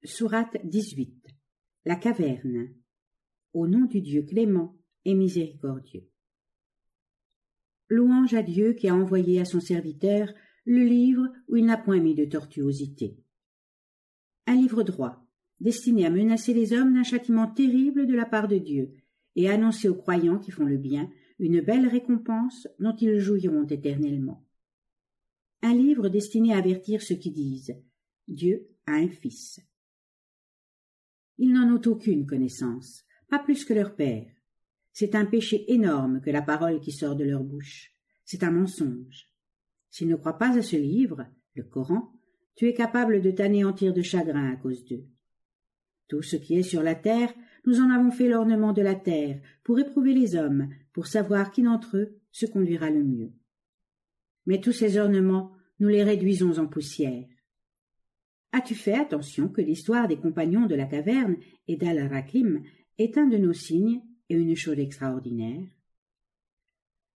Sourate 18. La caverne. Au nom du Dieu clément et miséricordieux. Louange à Dieu qui a envoyé à son serviteur le livre où il n'a point mis de tortuosité. Un livre droit, destiné à menacer les hommes d'un châtiment terrible de la part de Dieu et à annoncer aux croyants qui font le bien une belle récompense dont ils jouiront éternellement. Un livre destiné à avertir ceux qui disent « Dieu a un fils ». Ils n'en ont aucune connaissance, pas plus que leur père. C'est un péché énorme que la parole qui sort de leur bouche. C'est un mensonge. S'ils ne croient pas à ce livre, le Coran, tu es capable de t'anéantir de chagrin à cause d'eux. Tout ce qui est sur la terre, nous en avons fait l'ornement de la terre, pour éprouver les hommes, pour savoir qui d'entre eux se conduira le mieux. Mais tous ces ornements, nous les réduisons en poussière. As-tu fait attention que l'histoire des compagnons de la caverne et d'Al-Rakim est un de nos signes et une chose extraordinaire?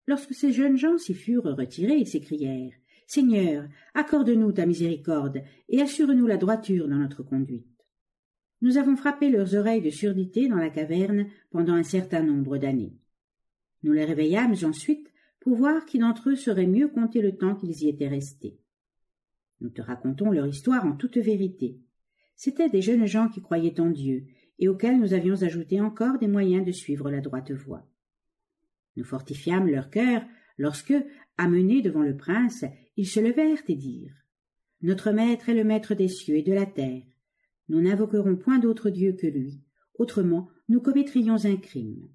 Lorsque ces jeunes gens s'y furent retirés, ils s'écrièrent « Seigneur, accorde-nous ta miséricorde et assure-nous la droiture dans notre conduite. » Nous avons frappé leurs oreilles de surdité dans la caverne pendant un certain nombre d'années. Nous les réveillâmes ensuite pour voir qui d'entre eux saurait mieux compter le temps qu'ils y étaient restés. Nous te racontons leur histoire en toute vérité. C'étaient des jeunes gens qui croyaient en Dieu et auxquels nous avions ajouté encore des moyens de suivre la droite voie. Nous fortifiâmes leur cœur lorsque, amenés devant le prince, ils se levèrent et dirent « Notre maître est le maître des cieux et de la terre. Nous n'invoquerons point d'autre Dieu que lui, autrement nous commettrions un crime.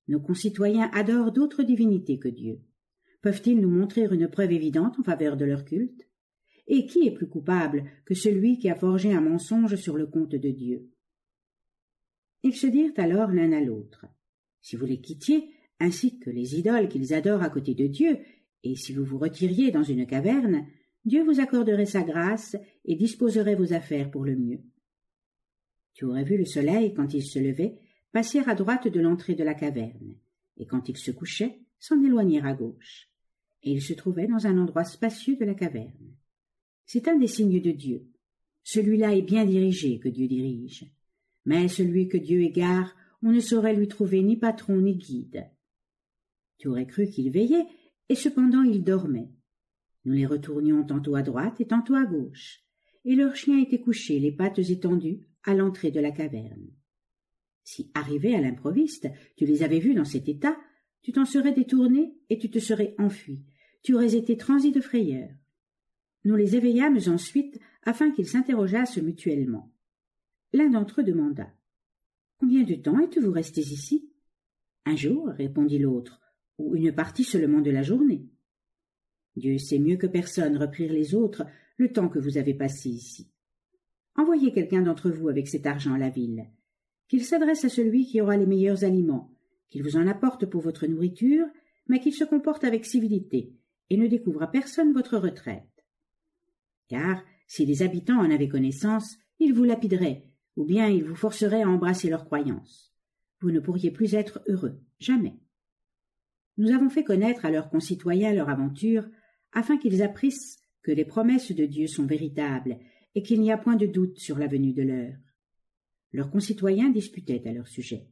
Nos concitoyens adorent d'autres divinités que Dieu. Peuvent-ils nous montrer une preuve évidente en faveur de leur culte? Et qui est plus coupable que celui qui a forgé un mensonge sur le compte de Dieu? » Ils se dirent alors l'un à l'autre « Si vous les quittiez, ainsi que les idoles qu'ils adorent à côté de Dieu, et si vous vous retiriez dans une caverne, Dieu vous accorderait sa grâce et disposerait vos affaires pour le mieux. Tu aurais vu le soleil, quand il se levait, passer à droite de l'entrée de la caverne, et quand il se couchait, s'en éloigner à gauche. Et il se trouvait dans un endroit spacieux de la caverne. C'est un des signes de Dieu. Celui-là est bien dirigé que Dieu dirige. Mais celui que Dieu égare, on ne saurait lui trouver ni patron ni guide. Tu aurais cru qu'il veillait, et cependant il dormait. Nous les retournions tantôt à droite et tantôt à gauche, et leur chien était couché, les pattes étendues, à l'entrée de la caverne. Si, arrivé à l'improviste, tu les avais vus dans cet état, tu t'en serais détourné et tu te serais enfui, tu aurais été transi de frayeur. Nous les éveillâmes ensuite afin qu'ils s'interrogeassent mutuellement. L'un d'entre eux demanda « Combien de temps êtes-vous restés ici ?»« Un jour, répondit l'autre, ou une partie seulement de la journée. »« Dieu sait mieux que personne, reprirent les autres, le temps que vous avez passé ici. Envoyez quelqu'un d'entre vous avec cet argent à la ville, qu'il s'adresse à celui qui aura les meilleurs aliments, qu'il vous en apporte pour votre nourriture, mais qu'il se comporte avec civilité et ne découvre à personne votre retraite. Car, si les habitants en avaient connaissance, ils vous lapideraient, ou bien ils vous forceraient à embrasser leurs croyances. Vous ne pourriez plus être heureux, jamais. Nous avons fait connaître à leurs concitoyens leur aventure, afin qu'ils apprissent que les promesses de Dieu sont véritables et qu'il n'y a point de doute sur la venue de l'heure. Leurs concitoyens disputaient à leur sujet.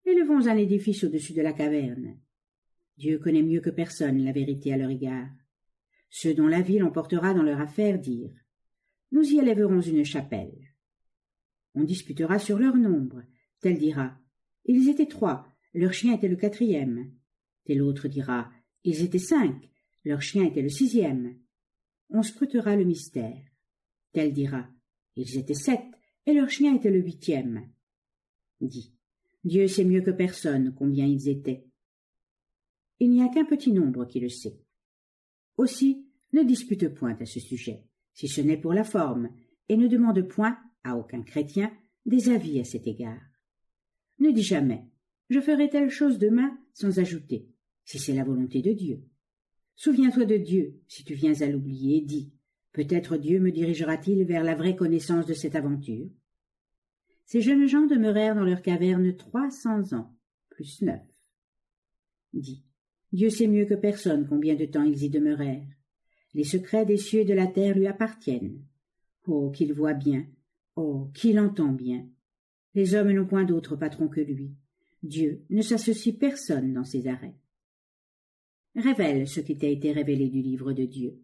Élevons un édifice au-dessus de la caverne. Dieu connaît mieux que personne la vérité à leur égard. Ceux dont la ville emportera dans leur affaire dirent « Nous y élèverons une chapelle. » On disputera sur leur nombre. Tel dira « Ils étaient 3, leur chien était le 4e. » Tel autre dira « Ils étaient 5, leur chien était le 6e. » On scrutera le mystère. Tel dira « Ils étaient 7, et leur chien était le 8e. » Dit « Dieu sait mieux que personne combien ils étaient. » Il n'y a qu'un petit nombre qui le sait. Aussi, ne dispute point à ce sujet, si ce n'est pour la forme, et ne demande point, à aucun chrétien, des avis à cet égard. Ne dis jamais « Je ferai telle chose demain » sans ajouter « si c'est la volonté de Dieu ». Souviens-toi de Dieu, si tu viens à l'oublier, et dis « peut-être Dieu me dirigera-t-il vers la vraie connaissance de cette aventure ». Ces jeunes gens demeurèrent dans leur caverne 300 ans, plus 9. Dis « Dieu sait mieux que personne combien de temps ils y demeurèrent. Les secrets des cieux et de la terre lui appartiennent. Oh, qu'il voit bien, Oh, qu'il entend bien. Les hommes n'ont point d'autre patron que lui. Dieu ne s'associe personne dans ses arrêts. Révèle ce qui t'a été révélé du livre de Dieu.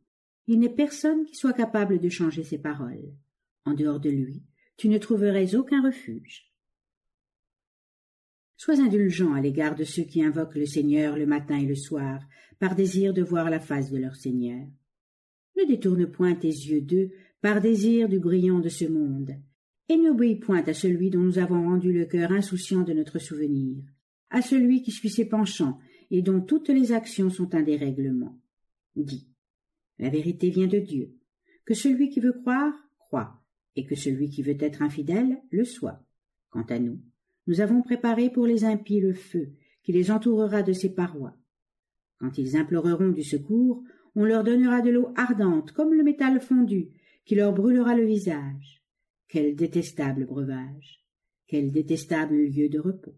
Il n'est personne qui soit capable de changer ses paroles. En dehors de lui, tu ne trouverais aucun refuge. Sois indulgent à l'égard de ceux qui invoquent le Seigneur le matin et le soir, par désir de voir la face de leur Seigneur. Ne détourne point tes yeux d'eux par désir du brillant de ce monde, et n'obéis point à celui dont nous avons rendu le cœur insouciant de notre souvenir, à celui qui suit ses penchants et dont toutes les actions sont un dérèglement. Dis, la vérité vient de Dieu, que celui qui veut croire, croit, et que celui qui veut être infidèle, le soit. Quant à nous, nous avons préparé pour les impies le feu qui les entourera de ses parois. Quand ils imploreront du secours, on leur donnera de l'eau ardente comme le métal fondu qui leur brûlera le visage. Quel détestable breuvage! Quel détestable lieu de repos!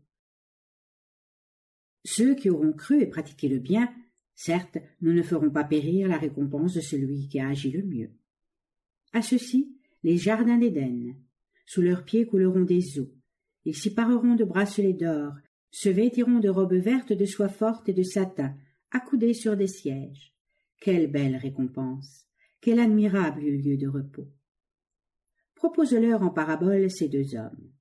Ceux qui auront cru et pratiqué le bien, certes, nous ne ferons pas périr la récompense de celui qui a agi le mieux. À ceux-ci, les jardins d'Éden. Sous leurs pieds couleront des eaux. Ils s'y pareront de bracelets d'or, se vêtiront de robes vertes de soie forte et de satin, accoudés sur des sièges. Quelle belle récompense! Quel admirable lieu de repos! Propose-leur en parabole ces deux hommes.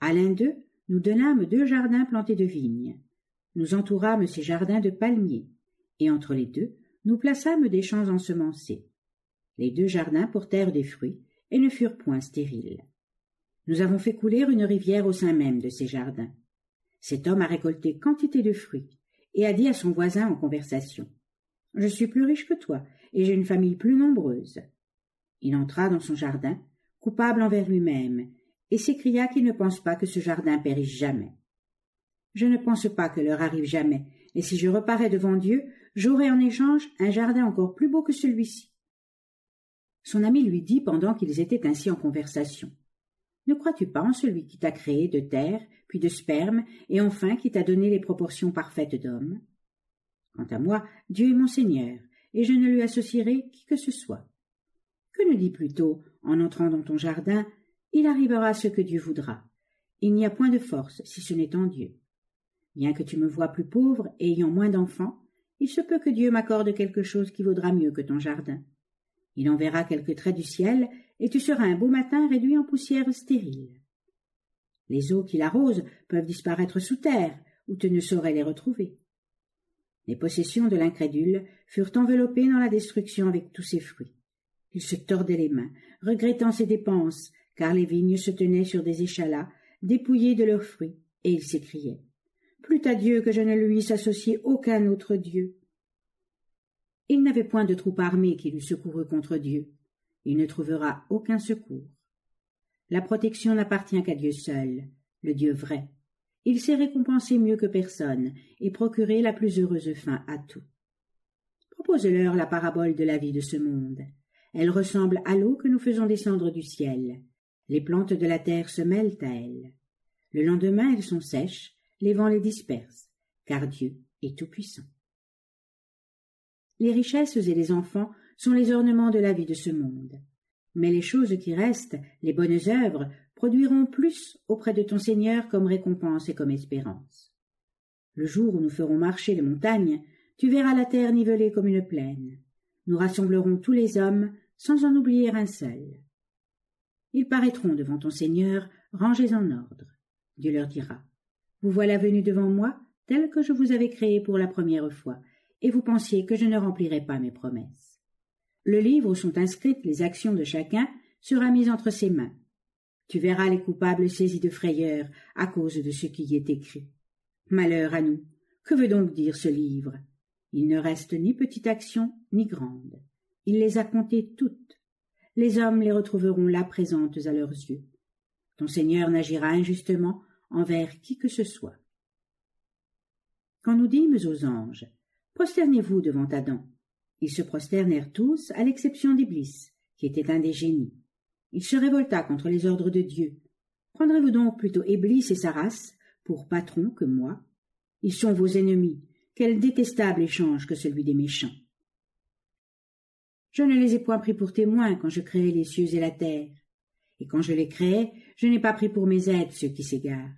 À l'un d'eux, nous donnâmes 2 jardins plantés de vignes. Nous entourâmes ces jardins de palmiers, et entre les deux, nous plaçâmes des champs ensemencés. Les 2 jardins portèrent des fruits, et ne furent point stériles. Nous avons fait couler une rivière au sein même de ces jardins. Cet homme a récolté quantité de fruits, et a dit à son voisin en conversation, « Je suis plus riche que toi, et j'ai une famille plus nombreuse. » Il entra dans son jardin, coupable envers lui-même, et s'écria qu'il ne pense pas que ce jardin périsse jamais. Je ne pense pas que l'heure arrive jamais, et si je reparais devant Dieu, j'aurais en échange un jardin encore plus beau que celui-ci. Son ami lui dit pendant qu'ils étaient ainsi en conversation, « Ne crois-tu pas en celui qui t'a créé de terre, puis de sperme, et enfin qui t'a donné les proportions parfaites d'homme? Quant à moi, Dieu est mon Seigneur, et je ne lui associerai qui que ce soit. Que ne dis plutôt, en entrant dans ton jardin, il arrivera ce que Dieu voudra. Il n'y a point de force si ce n'est en Dieu. Bien que tu me vois plus pauvre et ayant moins d'enfants, il se peut que Dieu m'accorde quelque chose qui vaudra mieux que ton jardin. Il enverra quelques traits du ciel, et tu seras un beau matin réduit en poussière stérile. Les eaux qui l'arrosent peuvent disparaître sous terre, où tu ne saurais les retrouver. » Les possessions de l'incrédule furent enveloppées dans la destruction avec tous ses fruits. Il se tordait les mains, regrettant ses dépenses, car les vignes se tenaient sur des échalas, dépouillées de leurs fruits, et il s'écriait « Plût à Dieu que je ne lui eusse associé aucun autre Dieu. » Il n'avait point de troupe armée qui l'eût secouru contre Dieu. Il ne trouvera aucun secours. La protection n'appartient qu'à Dieu seul, le Dieu vrai. Il sait récompenser mieux que personne et procurer la plus heureuse fin à tout. Propose-leur la parabole de la vie de ce monde. Elle ressemble à l'eau que nous faisons descendre du ciel. Les plantes de la terre se mêlent à elle. Le lendemain, elles sont sèches, les vents les dispersent, car Dieu est tout-puissant. Les richesses et les enfants sont les ornements de la vie de ce monde. Mais les choses qui restent, les bonnes œuvres, produiront plus auprès de ton Seigneur comme récompense et comme espérance. Le jour où nous ferons marcher les montagnes, tu verras la terre nivelée comme une plaine. Nous rassemblerons tous les hommes, sans en oublier un seul. Ils paraîtront devant ton Seigneur, rangés en ordre. Dieu leur dira, « Vous voilà venus devant moi, tel que je vous avais créé pour la première fois, et vous pensiez que je ne remplirais pas mes promesses. » Le livre où sont inscrites les actions de chacun sera mis entre ses mains. Tu verras les coupables saisis de frayeur à cause de ce qui y est écrit. Malheur à nous! Que veut donc dire ce livre? Il ne reste ni petite action, ni grande. Il les a comptées toutes. Les hommes les retrouveront là présentes à leurs yeux. Ton Seigneur n'agira injustement envers qui que ce soit. Quand nous dîmes aux anges, prosternez-vous devant Adam. Ils se prosternèrent tous, à l'exception d'Iblis, qui était un des génies. Il se révolta contre les ordres de Dieu. Prendrez-vous donc plutôt Iblis et sa race pour patrons que moi? Ils sont vos ennemis. Quel détestable échange que celui des méchants. Je ne les ai point pris pour témoins quand je créai les cieux et la terre. et quand je les créais, je n'ai pas pris pour mes aides ceux qui s'égarent.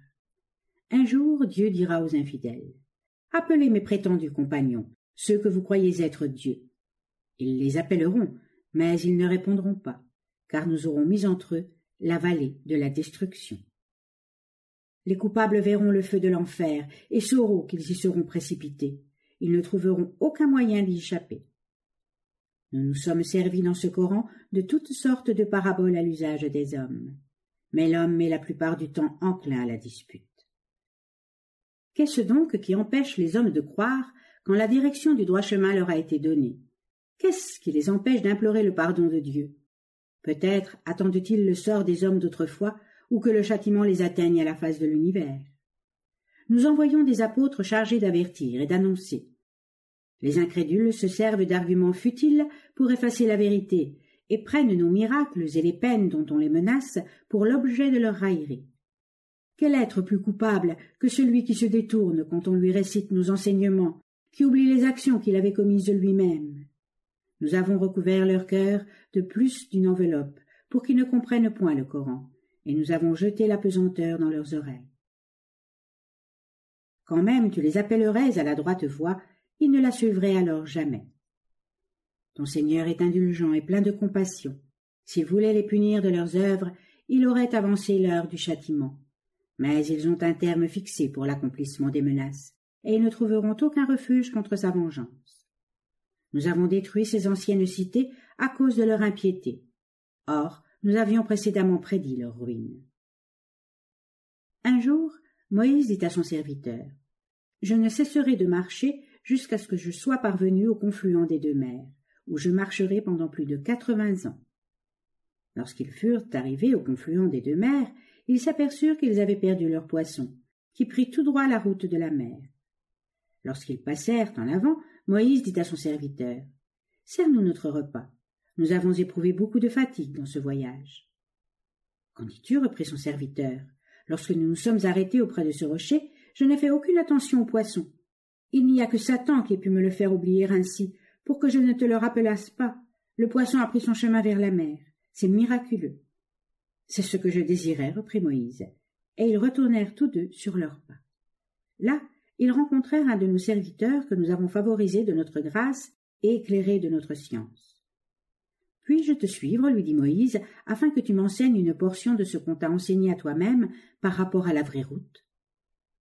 Un jour, Dieu dira aux infidèles, « Appelez mes prétendus compagnons, ceux que vous croyez être Dieu. » Ils les appelleront, mais ils ne répondront pas, car nous aurons mis entre eux la vallée de la destruction. Les coupables verront le feu de l'enfer et sauront qu'ils y seront précipités. Ils ne trouveront aucun moyen d'y échapper. Nous nous sommes servis dans ce Coran de toutes sortes de paraboles à l'usage des hommes. Mais l'homme est la plupart du temps enclin à la dispute. Qu'est-ce donc qui empêche les hommes de croire quand la direction du droit chemin leur a été donnée? Qu'est-ce qui les empêche d'implorer le pardon de Dieu? Peut-être attendent-ils le sort des hommes d'autrefois ou que le châtiment les atteigne à la face de l'univers. Nous envoyons des apôtres chargés d'avertir et d'annoncer. Les incrédules se servent d'arguments futiles pour effacer la vérité et prennent nos miracles et les peines dont on les menace pour l'objet de leur raillerie. Quel être plus coupable que celui qui se détourne quand on lui récite nos enseignements, qui oublie les actions qu'il avait commises de lui-même? Nous avons recouvert leur cœur de plus d'une enveloppe pour qu'ils ne comprennent point le Coran, et nous avons jeté la pesanteur dans leurs oreilles. Quand même tu les appellerais à la droite voie, ils ne la suivraient alors jamais. Ton Seigneur est indulgent et plein de compassion. S'il voulait les punir de leurs œuvres, il aurait avancé l'heure du châtiment. Mais ils ont un terme fixé pour l'accomplissement des menaces, et ils ne trouveront aucun refuge contre sa vengeance. Nous avons détruit ces anciennes cités à cause de leur impiété. Or, nous avions précédemment prédit leur ruine. Un jour, Moïse dit à son serviteur, « Je ne cesserai de marcher jusqu'à ce que je sois parvenu au confluent des deux mers, où je marcherai pendant plus de 80 ans. » Lorsqu'ils furent arrivés au confluent des deux mers, ils s'aperçurent qu'ils avaient perdu leur poisson, qui prit tout droit la route de la mer. Lorsqu'ils passèrent en avant, Moïse dit à son serviteur, « Sers-nous notre repas. Nous avons éprouvé beaucoup de fatigue dans ce voyage. » « Qu'en dis-tu » reprit son serviteur. « Lorsque nous nous sommes arrêtés auprès de ce rocher, je n'ai fait aucune attention aux poissons. Il n'y a que Satan qui ait pu me le faire oublier ainsi, pour que je ne te le rappelasse pas. Le poisson a pris son chemin vers la mer. C'est miraculeux. » « C'est ce que je désirais, » reprit Moïse, et ils retournèrent tous deux sur leurs pas. Là, ils rencontrèrent un de nos serviteurs que nous avons favorisé de notre grâce et éclairé de notre science. « Puis-je te suivre, lui dit Moïse, afin que tu m'enseignes une portion de ce qu'on t'a enseigné à toi-même par rapport à la vraie route ?»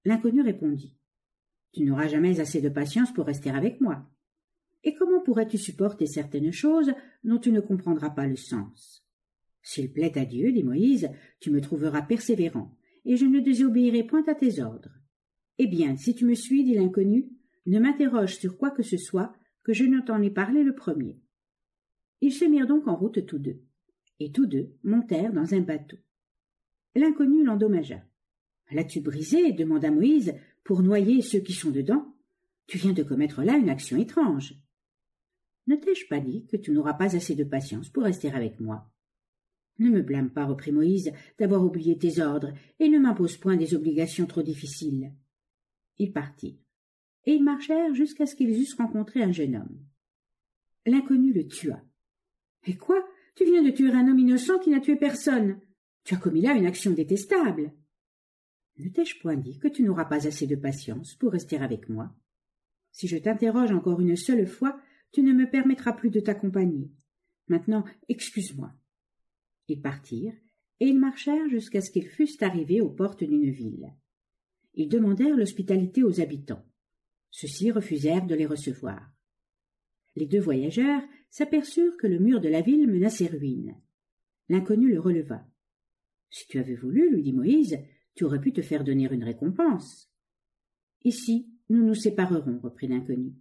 L'inconnu répondit, « Tu n'auras jamais assez de patience pour rester avec moi. Et comment pourrais-tu supporter certaines choses dont tu ne comprendras pas le sens ? S'il plaît à Dieu, dit Moïse, tu me trouveras persévérant, et je ne désobéirai point à tes ordres. Eh bien, si tu me suis, dit l'inconnu, ne m'interroge sur quoi que ce soit, que je ne t'en ai parlé le premier. » Ils se mirent donc en route tous deux, et tous deux montèrent dans un bateau. L'inconnu l'endommagea. « L'as-tu brisé ?» demanda Moïse, « pour noyer ceux qui sont dedans? Tu viens de commettre là une action étrange. » « Ne t'ai-je pas dit que tu n'auras pas assez de patience pour rester avec moi? » « Ne me blâme pas, reprit Moïse, d'avoir oublié tes ordres, et ne m'impose point des obligations trop difficiles. » Ils partirent, et ils marchèrent jusqu'à ce qu'ils eussent rencontré un jeune homme. L'inconnu le tua. « Et quoi? Tu viens de tuer un homme innocent qui n'a tué personne. Tu as commis là une action détestable. » « Ne t'ai-je point dit que tu n'auras pas assez de patience pour rester avec moi? Si je t'interroge encore une seule fois, tu ne me permettras plus de t'accompagner. Maintenant, excuse-moi. » Ils partirent, et ils marchèrent jusqu'à ce qu'ils fussent arrivés aux portes d'une ville. Ils demandèrent l'hospitalité aux habitants. Ceux-ci refusèrent de les recevoir. Les deux voyageurs s'aperçurent que le mur de la ville menaçait ruine. L'inconnu le releva. « Si tu avais voulu, lui dit Moïse, tu aurais pu te faire donner une récompense. »« Ici, nous nous séparerons, reprit l'inconnu.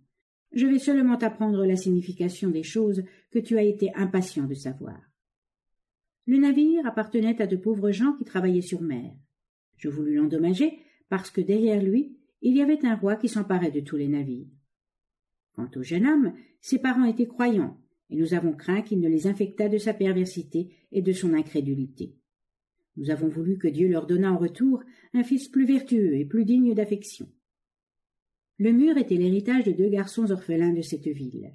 Je vais seulement t'apprendre la signification des choses que tu as été impatient de savoir. Le navire appartenait à de pauvres gens qui travaillaient sur mer. Je voulus l'endommager parce que derrière lui, il y avait un roi qui s'emparait de tous les navires. Quant au jeune homme, ses parents étaient croyants, et nous avons craint qu'il ne les infectât de sa perversité et de son incrédulité. Nous avons voulu que Dieu leur donnât en retour un fils plus vertueux et plus digne d'affection. Le mur était l'héritage de 2 garçons orphelins de cette ville.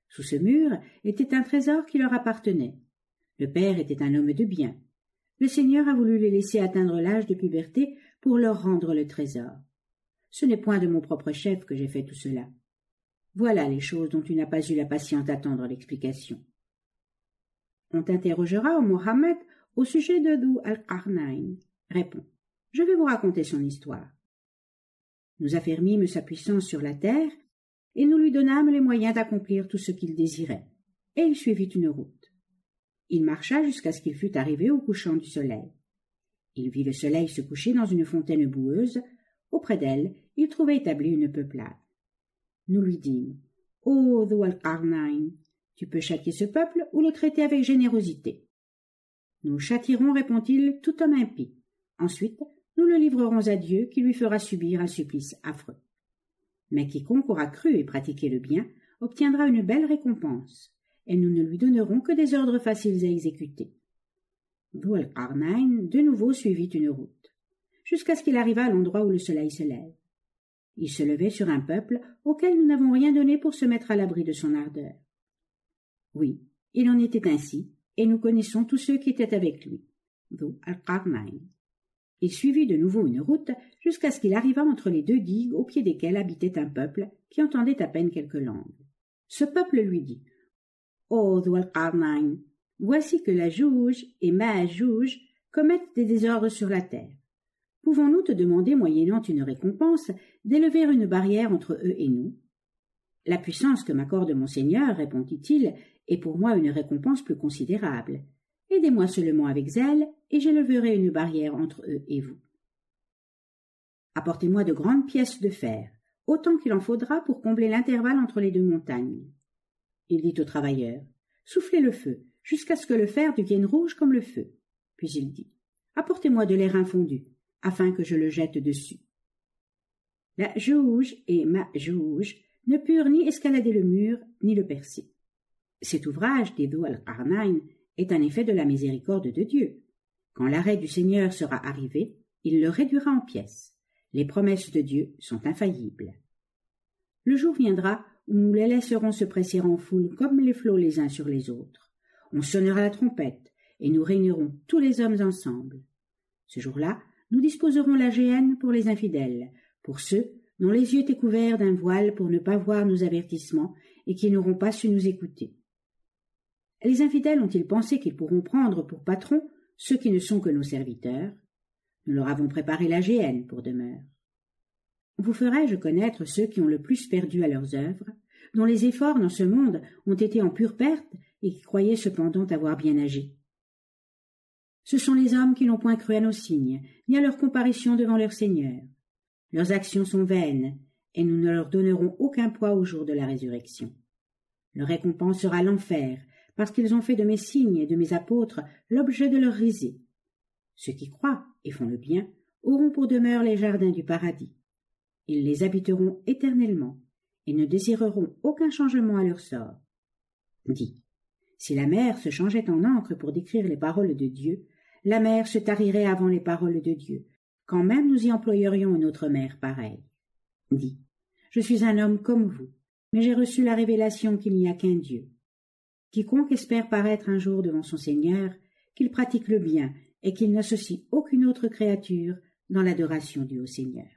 Sous ce mur était un trésor qui leur appartenait. Le père était un homme de bien. le Seigneur a voulu les laisser atteindre l'âge de puberté pour leur rendre le trésor. Ce n'est point de mon propre chef que j'ai fait tout cela. Voilà les choses dont tu n'as pas eu la patience d'attendre l'explication. On t'interrogera, ô Mohammed, au sujet de Dhu al-Qarnayn. Réponds. Je vais vous raconter son histoire. Nous affermîmes sa puissance sur la terre, et nous lui donnâmes les moyens d'accomplir tout ce qu'il désirait, et il suivit une route. Il marcha jusqu'à ce qu'il fût arrivé au couchant du soleil. Il vit le soleil se coucher dans une fontaine boueuse. Auprès d'elle, il trouvait établie une peuplade. Nous lui dîmes, « Ô Dhu al-Qarnayn, tu peux châtier ce peuple ou le traiter avec générosité. » Nous châtierons, répond-il, tout homme impie. Ensuite, nous le livrerons à Dieu qui lui fera subir un supplice affreux. Mais quiconque aura cru et pratiqué le bien obtiendra une belle récompense, et nous ne lui donnerons que des ordres faciles à exécuter. Dhu al-Qarnayn de nouveau suivit une route, jusqu'à ce qu'il arrivât à l'endroit où le soleil se lève. Il se levait sur un peuple auquel nous n'avons rien donné pour se mettre à l'abri de son ardeur. Oui, il en était ainsi, et nous connaissons tous ceux qui étaient avec lui. Dhu al-Qarnayn. Il suivit de nouveau une route jusqu'à ce qu'il arrivât entre les deux digues au pied desquelles habitait un peuple qui entendait à peine quelques langues. Ce peuple lui dit « Ô Dhu al-Qarnayn, voici que la Jouj et Ma'jouj commettent des désordres sur la terre. Pouvons-nous te demander, moyennant une récompense, d'élever une barrière entre eux et nous? La puissance que m'accorde mon Seigneur, répondit-il, est pour moi une récompense plus considérable. Aidez-moi seulement avec zèle, et j'élèverai une barrière entre eux et vous. Apportez-moi de grandes pièces de fer, autant qu'il en faudra pour combler l'intervalle entre les deux montagnes. Il dit aux travailleurs, soufflez le feu, jusqu'à ce que le fer devienne rouge comme le feu. Puis il dit, apportez-moi de l'airain fondu, afin que je le jette dessus. La Jouj et Ma'jouj ne purent ni escalader le mur, ni le percer. Cet ouvrage, dit Dhu al-Qarnayn, est un effet de la miséricorde de Dieu. Quand l'arrêt du Seigneur sera arrivé, il le réduira en pièces. Les promesses de Dieu sont infaillibles. Le jour viendra où nous les laisserons se presser en foule comme les flots les uns sur les autres. On sonnera la trompette, et nous réunirons tous les hommes ensemble. Ce jour-là, nous disposerons la géhenne pour les infidèles, pour ceux dont les yeux étaient couverts d'un voile pour ne pas voir nos avertissements et qui n'auront pas su nous écouter. Les infidèles ont-ils pensé qu'ils pourront prendre pour patrons ceux qui ne sont que nos serviteurs? Nous leur avons préparé la géhenne pour demeure. Vous ferai-je connaître ceux qui ont le plus perdu à leurs œuvres, dont les efforts dans ce monde ont été en pure perte et qui croyaient cependant avoir bien agi? Ce sont les hommes qui n'ont point cru à nos signes, ni à leur comparution devant leur Seigneur. Leurs actions sont vaines, et nous ne leur donnerons aucun poids au jour de la résurrection. Leur récompense sera l'enfer, parce qu'ils ont fait de mes signes et de mes apôtres l'objet de leur risée. Ceux qui croient et font le bien auront pour demeure les jardins du paradis. Ils les habiteront éternellement et ne désireront aucun changement à leur sort. Dis, si la mer se changeait en encre pour décrire les paroles de Dieu, la mer se tarirait avant les paroles de Dieu, quand même nous y employerions une autre mer pareille. Dis, je suis un homme comme vous, mais j'ai reçu la révélation qu'il n'y a qu'un Dieu. Quiconque espère paraître un jour devant son Seigneur, qu'il pratique le bien et qu'il n'associe aucune autre créature dans l'adoration du Haut Seigneur.